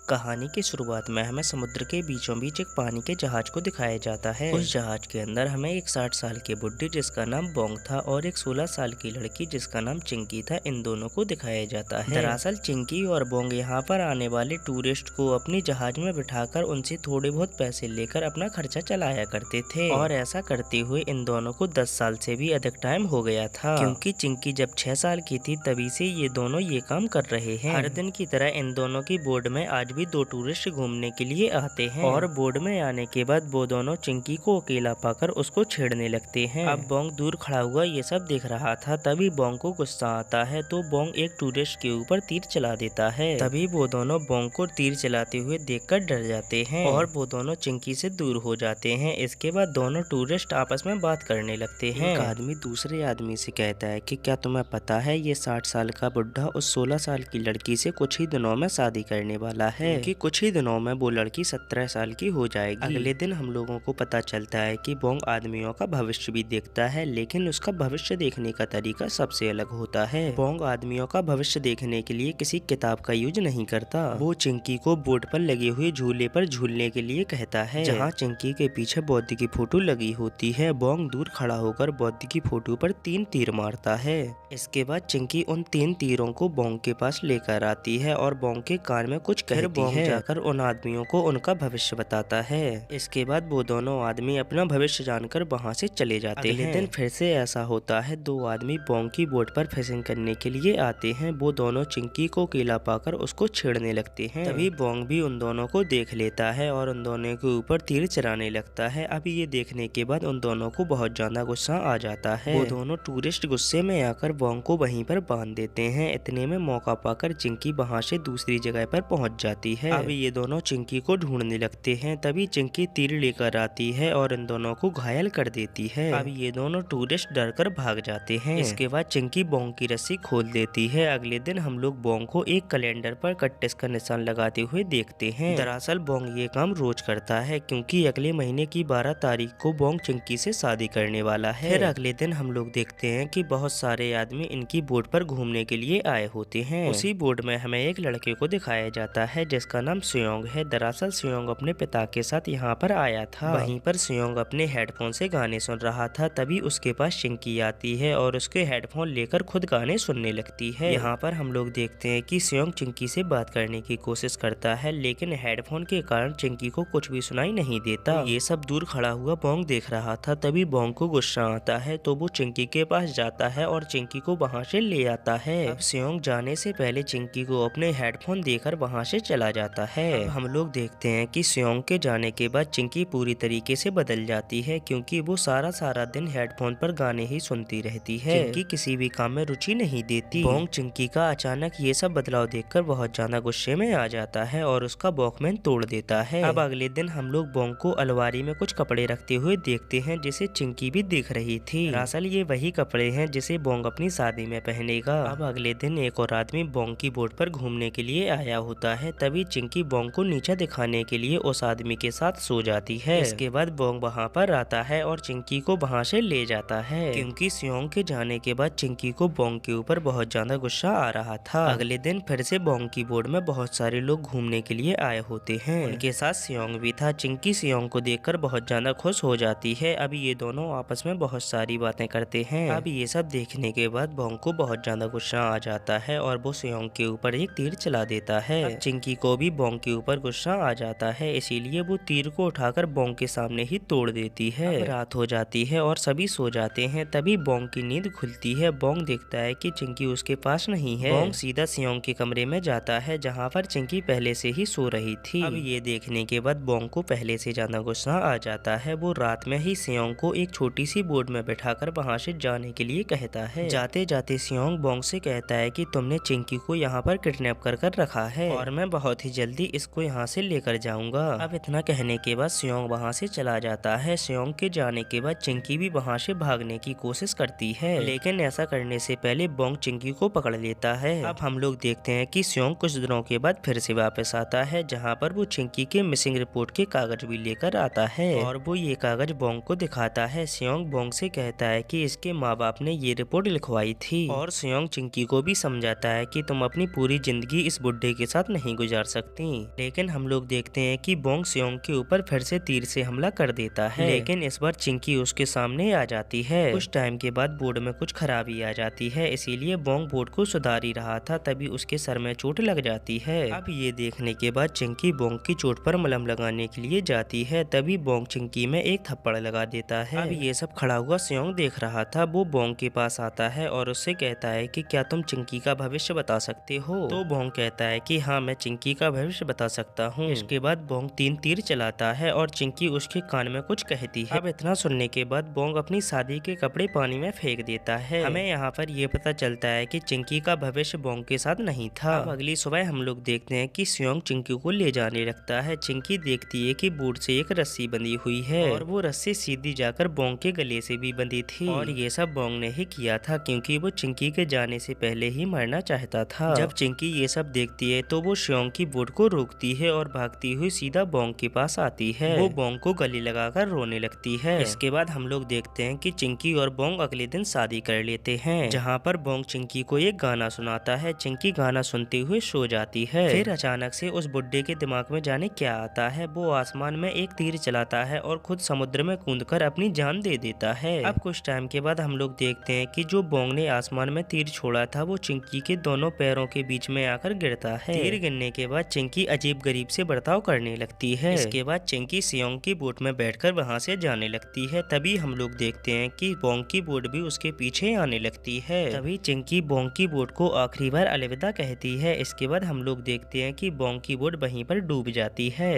कहानी की शुरुआत में हमें समुद्र के बीचों बीच एक पानी के जहाज को दिखाया जाता है। उस जहाज के अंदर हमें एक 60 साल की बुड्ढी जिसका नाम बोंग था और एक 16 साल की लड़की जिसका नाम चिंकी था, इन दोनों को दिखाया जाता है। दरअसल चिंकी और बोंग यहाँ पर आने वाले टूरिस्ट को अपनी जहाज में बिठाकर उनसे थोड़े बहुत पैसे लेकर अपना खर्चा चलाया करते थे और ऐसा करते हुए इन दोनों को 10 साल से भी अधिक टाइम हो गया था, क्योंकि चिंकी जब 6 साल की थी तभी से ये दोनों ये काम कर रहे हैं। हर दिन की तरह इन दोनों की बोर्ड में आज भी 2 टूरिस्ट घूमने के लिए आते हैं और बोर्ड में आने के बाद वो दोनों चिंकी को अकेला पाकर उसको छेड़ने लगते हैं। अब बोंग दूर खड़ा हुआ ये सब देख रहा था, तभी बोंग को गुस्सा आता है तो बोंग एक टूरिस्ट के ऊपर तीर चला देता है। तभी वो दोनों बोंग को तीर चलाते हुए देखकर डर जाते हैं और वो दोनों चिंकी से दूर हो जाते हैं। इसके बाद दोनों टूरिस्ट आपस में बात करने लगते हैं। एक आदमी दूसरे आदमी से कहता है कि क्या तुम्हें पता है ये 60 साल का बुढ़ा उस 16 साल की लड़की से कुछ ही दिनों में शादी करने वाला है, कि कुछ ही दिनों में वो लड़की 17 साल की हो जाएगी। अगले दिन हम लोगों को पता चलता है कि बोंग आदमियों का भविष्य भी देखता है, लेकिन उसका भविष्य देखने का तरीका सबसे अलग होता है। बोंग आदमियों का भविष्य देखने के लिए किसी किताब का यूज नहीं करता। वो चिंकी को बोर्ड पर लगे हुए झूले पर झूलने के लिए कहता है, जहाँ चिंकी के पीछे बौद्ध की फोटो लगी होती है। बोंग दूर खड़ा होकर बौद्ध की फोटो पर 3 तीर मारता है। इसके बाद चिंकी उन 3 तीरों को बोंग के पास लेकर आती है और बोंग के कान में कुछ कहती है। जाकर उन आदमियों को उनका भविष्य बताता है। इसके बाद वो दोनों आदमी अपना भविष्य जानकर वहाँ से चले जाते हैं। अगले दिन फिर से ऐसा होता है, 2 आदमी बोंग की बोट पर फिशिंग करने के लिए आते हैं। वो दोनों चिंकी को अकेला पाकर उसको छेड़ने लगते हैं। तभी बोंग भी उन दोनों को देख लेता है और उन दोनों के ऊपर तीर चलाने लगता है। अभी ये देखने के बाद उन दोनों को बहुत ज्यादा गुस्सा आ जाता है। वो दोनों टूरिस्ट गुस्से में आकर बोंग को वहीं पर बांध देते हैं। इतने में मौका पाकर चिंकी वहाँ से दूसरी जगह पर पहुँच जाती है। अब ये दोनों चिंकी को ढूंढने लगते हैं। तभी चिंकी तीर लेकर आती है और इन दोनों को घायल कर देती है। अब ये दोनों टूरिस्ट डर कर भाग जाते हैं। इसके बाद चिंकी बोंग की रस्सी खोल देती है। अगले दिन हम लोग बोंग को एक कैलेंडर पर कट्टिस का निशान लगाते हुए देखते हैं। दरअसल बोंग ये काम रोज करता है, क्योंकि अगले महीने की 12 तारीख को बोंग चिंकी से शादी करने वाला है। फिर अगले दिन हम लोग देखते हैं कि बहुत सारे आदमी इनकी बोट पर घूमने के लिए आए होते हैं। उसी बोट में हमें एक लड़के को दिखाया जाता है जिसका नाम सुयोंग है। दरअसल सुयोंग अपने पिता के साथ यहाँ पर आया था। वहीं पर सुयोंग अपने हेडफोन से गाने सुन रहा था। तभी उसके पास चिंकी आती है और उसके हेडफोन लेकर खुद गाने सुनने लगती है। यहाँ पर हम लोग देखते हैं कि सुयोंग चिंकी से बात करने की कोशिश करता है, लेकिन हेडफोन के कारण चिंकी को कुछ भी सुनाई नहीं देता। ये सब दूर खड़ा हुआ बोंग देख रहा था। तभी बोंग को गुस्सा आता है तो वो चिंकी के पास जाता है और चिंकी को वहाँ से ले आता है। अब सुयोंग जाने से पहले चिंकी को अपने हेडफोन देकर वहाँ से चला जाता है। अब हम लोग देखते हैं कि सुयोंग के जाने के बाद चिंकी पूरी तरीके से बदल जाती है, क्योंकि वो सारा दिन हेडफोन पर गाने ही सुनती रहती है। चिंकी किसी भी काम में रुचि नहीं देती। बोंग चिंकी का अचानक ये सब बदलाव देखकर बहुत ज्यादा गुस्से में आ जाता है और उसका वॉकमैन तोड़ देता है। अब अगले दिन हम लोग बोंग को अलमारी में कुछ कपड़े रखते हुए देखते हैं, जिसे चिंकी भी दिख रही थी। दरअसल ये वही कपड़े हैं जिसे बोंग अपनी शादी में पहनेगा। अब अगले दिन एक और आदमी बोंग की बोट पर घूमने के लिए आया होता है। तभी चिंकी बोंग को नीचा दिखाने के लिए उस आदमी के साथ सो जाती है। इसके बाद बोंग वहाँ पर आता है और चिंकी को वहाँ से ले जाता है, क्योंकि सुयोंग के जाने के बाद चिंकी को बोंग के ऊपर बहुत ज्यादा गुस्सा आ रहा था। अगले दिन फिर से बोंग की बोट में बहुत सारे लोग घूमने के लिए आए होते हैं। उनके साथ सुयोंग भी था। चिंकी सुयोंग को देखकर बहुत ज्यादा खुश हो जाती है। अब ये दोनों आपस में बहुत सारी बातें करते हैं। अब ये सब देखने के बाद बोंग को बहुत ज्यादा गुस्सा आ जाता है और वो सुयोंग के ऊपर एक तीर चला देता है। अब चिंकी को भी बोंग के ऊपर गुस्सा आ जाता है, इसीलिए वो तीर को उठाकर बोंग के सामने ही तोड़ देती है। अब रात हो जाती है और सभी सो जाते हैं। तभी बोंग की नींद खुलती है। बोंग देखता है कि चिंकी उसके पास नहीं है। बोंग सीधा सुयोंग के कमरे में जाता है, जहाँ पर चिंकी पहले से ही सो रही थी। अब ये देखने के बाद बोंग को पहले से ज्यादा गुस्सा आ जाता है। वो रात में ही सुयोंग को एक छोटी सी बोट में बैठाकर वहाँ से जाने के लिए कहता है। जाते जाते सुयोंग बोंग से कहता है कि तुमने चिंकी को यहाँ पर किडनैप कर रखा है और मैं बहुत ही जल्दी इसको यहाँ से लेकर जाऊंगा। अब इतना कहने के बाद सुयोंग वहाँ से चला जाता है। सुयोंग के जाने के बाद चिंकी भी वहाँ से भागने की कोशिश करती है, लेकिन ऐसा करने से पहले बोंग चिंकी को पकड़ लेता है। अब हम लोग देखते हैं कि सुयोंग कुछ दिनों के बाद फिर से वापस आता है, जहाँ पर वो चिंकी के मिसिंग रिपोर्ट के कागज भी लेकर आता है और वो ये कागज बोंग को दिखाता है। सुयोंग बोंग से कहता है कि इसके माँ बाप ने ये रिपोर्ट लिखवाई थी और सुयोंग चिंकी को भी समझाता है कि तुम अपनी पूरी जिंदगी इस बुड्ढे के साथ नहीं गुजार गुजार सकती। लेकिन हम लोग देखते हैं कि बोंग सियोंग के ऊपर फिर से तीर से हमला कर देता है, लेकिन इस बार चिंकी उसके सामने आ जाती है। कुछ टाइम के बाद बोर्ड में कुछ खराबी आ जाती है, इसीलिए बोंग बोर्ड को सुधार ही रहा था, तभी उसके सर में चोट लग जाती है। अब ये देखने के बाद चिंकी बोंग की चोट पर मलहम लगाने के लिए जाती है, तभी बोंग चिंकी में एक थप्पड़ लगा देता है। अब ये सब खड़ा हुआ सियोंग देख रहा था। वो बोंग के पास आता है और उससे कहता है कि क्या तुम चिंकी का भविष्य बता सकते हो? तो बोंग कहता है कि हाँ, मैं चिंकी का भविष्य बता सकता हूँ। इसके बाद बोंग 3 तीर चलाता है और चिंकी उसके कान में कुछ कहती है। अब इतना सुनने के बाद बोंग अपनी शादी के कपड़े पानी में फेंक देता है। हमें यहाँ पर यह पता चलता है कि चिंकी का भविष्य बोंग के साथ नहीं था। अब अगली सुबह हम लोग देखते हैं कि सियोंग चिंकी को ले जाने लगता है। चिंकी देखती है कि बोर्ड से एक रस्सी बंधी हुई है और वो रस्सी सीधी जाकर बोंग के गले से भी बंधी थी, और ये सब बोंग ने ही किया था क्योंकि वो चिंकी के जाने से पहले ही मरना चाहता था। जब चिंकी ये सब देखती है तो वो सियोंग की बोट को रोकती है और भागती हुई सीधा बोंग के पास आती है। वो बोंग को गले लगाकर रोने लगती है। इसके बाद हम लोग देखते हैं कि चिंकी और बोंग अगले दिन शादी कर लेते हैं, जहाँ पर बोंग चिंकी को एक गाना सुनाता है। चिंकी गाना सुनते हुए सो जाती है। फिर अचानक से उस बुड्ढे के दिमाग में जाने क्या आता है। वो आसमान में एक तीर चलाता है और खुद समुद्र में कूदकर अपनी जान दे देता है। अब कुछ टाइम के बाद हम लोग देखते हैं कि जो बोंग ने आसमान में तीर छोड़ा था वो चिंकी के दोनों पैरों के बीच में आकर गिरता है। तीर गिरने के बाद चिंकी अजीब गरीब से बर्ताव करने लगती है। इसके बाद चिंकी सियोंग की बोट में बैठकर वहां से जाने लगती है। तभी हम लोग देखते हैं कि बोंग की बोट भी उसके पीछे आने लगती है। तभी चिंकी बोंग की बोट को आखिरी बार अलविदा कहती है। इसके बाद हम लोग देखते हैं कि बोंग की बोट वहीं पर डूब जाती है।